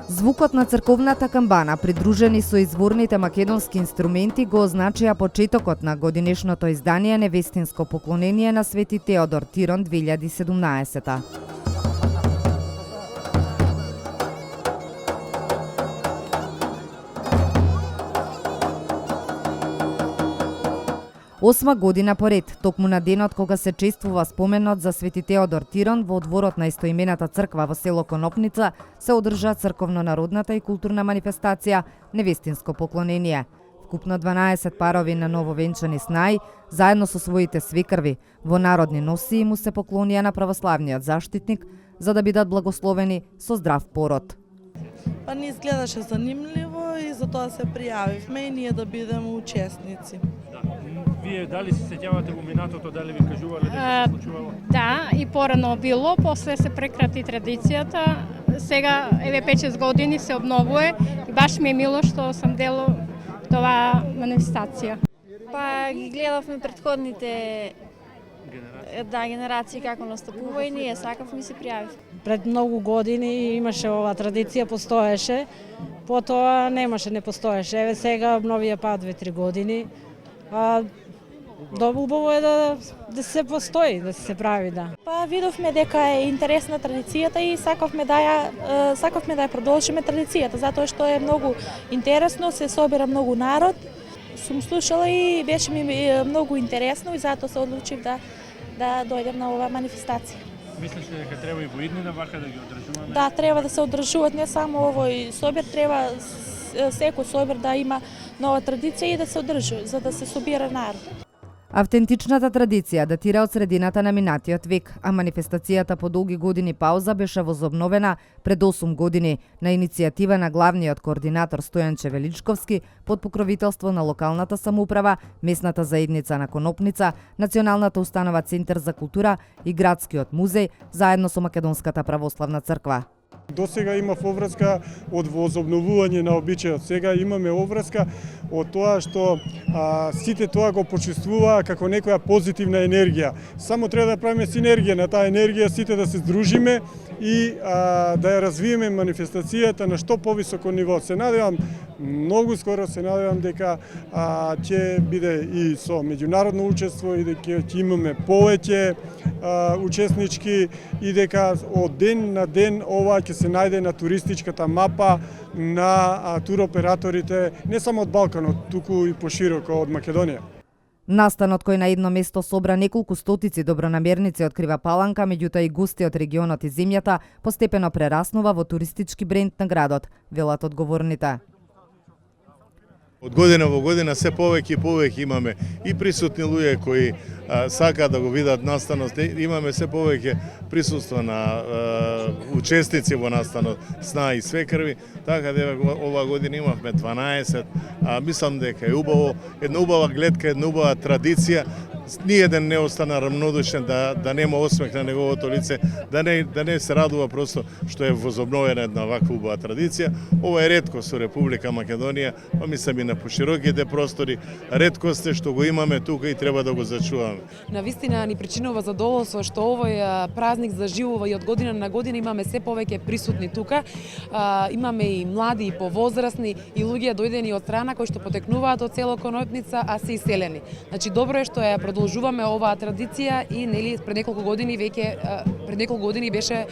Звукот на црковната камбана, придружени со изворните македонски инструменти, го означија почетокот на годинешното издание Невестинско поклонение на Свети Теодор Тирон 2017. Осма година поред, токму на денот кога се чествува споменот за Свети Теодор Тирон, во дворот на истоимената црква во село Конопница се одржа црковно-народната и културна манифестација Невестинско поклонение. Вкупно 12 парови на нововенчани снаи, заедно со своите свекрви, во народни носии му се поклонија на православниот заштитник, за да бидат благословени со здрав пород. Па ни изгледаше занимливо и затоа се пријавивме и ние да бидеме учесници. Вие дали се сеќавате во минатото, дали ви кажувале дека се случувало? Да, и порано било, после се прекрати традицијата. Сега, еве 5-6 години се обновува и баш ми е мило што сам дел тоа манифестација. Па ги гледавме претходните генерации како настапува и ние сакавме се пријавивме. Пред многу години имаше оваа традиција, постоеше, потоа не постоеше. Еве сега обновија па 2-3 години. Убаво е да се постои, да се прави, да. Па видовме дека е интересна традицијата и сакавме да ја продолжиме традицијата, затоа што е многу интересно, се собира многу народ. Сум слушала и беше ми многу интересно и затоа се одлучив да дојдем на оваа манифестација. Мислиш дека треба и во иднина вака да ги одржуваме? Да, треба да се одржуваат не само овој собир, треба секој собир да има нова традиција и да се одржува, за да се собира народ. Автентичната традиција датира од средината на минатиот век, а манифестацијата по долги години пауза беше возобновена пред 8 години на иницијатива на главниот координатор Стојанче Величковски под покровителство на локалната самоуправа, местната заедница на Конопница, Националната установа Центар за култура и Градскиот музеј, заедно со Македонската православна црква. До сега имав обврска од возобновување на обичајот. Сега имаме обврска од тоа што сите тоа го почувствуваа како некоја позитивна енергија. Само треба да правиме синергија на таа енергија, сите да се здружиме и да ја развиеме манифестацијата на што повисоко ниво. Се надевам, многу скоро се надевам дека ќе биде и со меѓународно учество и дека ќе имаме повеќе учеснички и дека од ден на ден ова ќе се најде на туристичката мапа на туроператорите не само од Балканот, туку и пошироко од Македонија. Настанот кој на едно место собра неколку стотици добронамерници од Крива Паланка, меѓутоа и гости од регионот и земјата, постепено прераснува во туристички бренд на градот, велат одговорните. Од година во година се повеќе и повеќе имаме и присутни луѓе кои сакаат да го видат настанот. Имаме се повеќе присуство на учесници во настанот, снаи и свекрви, така да ова година имавме 12. Мислам дека е убаво, една убава гледка, една убава традиција. Ниеден не остана рамнодушен да нема осмех на неговото лице, да не се радува просто што е возобновена една ваква убава традиција. Ова е ретко со Република Македонија, па мислам и на пошироките простори, реткост е што го имаме тука и треба да го зачуваме. Навистина ни причинува задоволство што овој празник заживува и од година на година имаме се повеќе присутни тука. Имаме и млади и повозрасни и луѓе дојдени од страна кои што потекнуваат од село Конопница, а се иселени. Значи добро е што ја продолжуваме оваа традиција и нели пред неколку години беше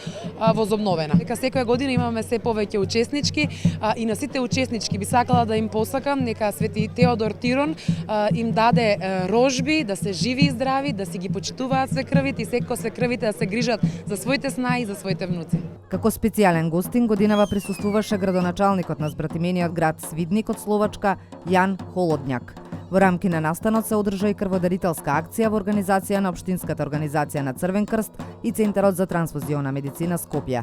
возобновена. Дека секоја година имаме се повеќе учеснички и на сите учеснички би сакала да им посакам нека Свети Теодор Тирон им даде рожби да се живи и здрави, да си ги почитуваат свекрвите и секој свекрвите да се грижат за своите снаи и за своите внуци. Како специјален гостин годинава присуствуваше градоначалникот на збратимениот град Свидник од Словачка Јан Холодњак. Во рамки на настанот се одржа и крводарителска акција во организација на Општинската организација на Црвен крст и Центарот за трансфузиона медицина Скопје.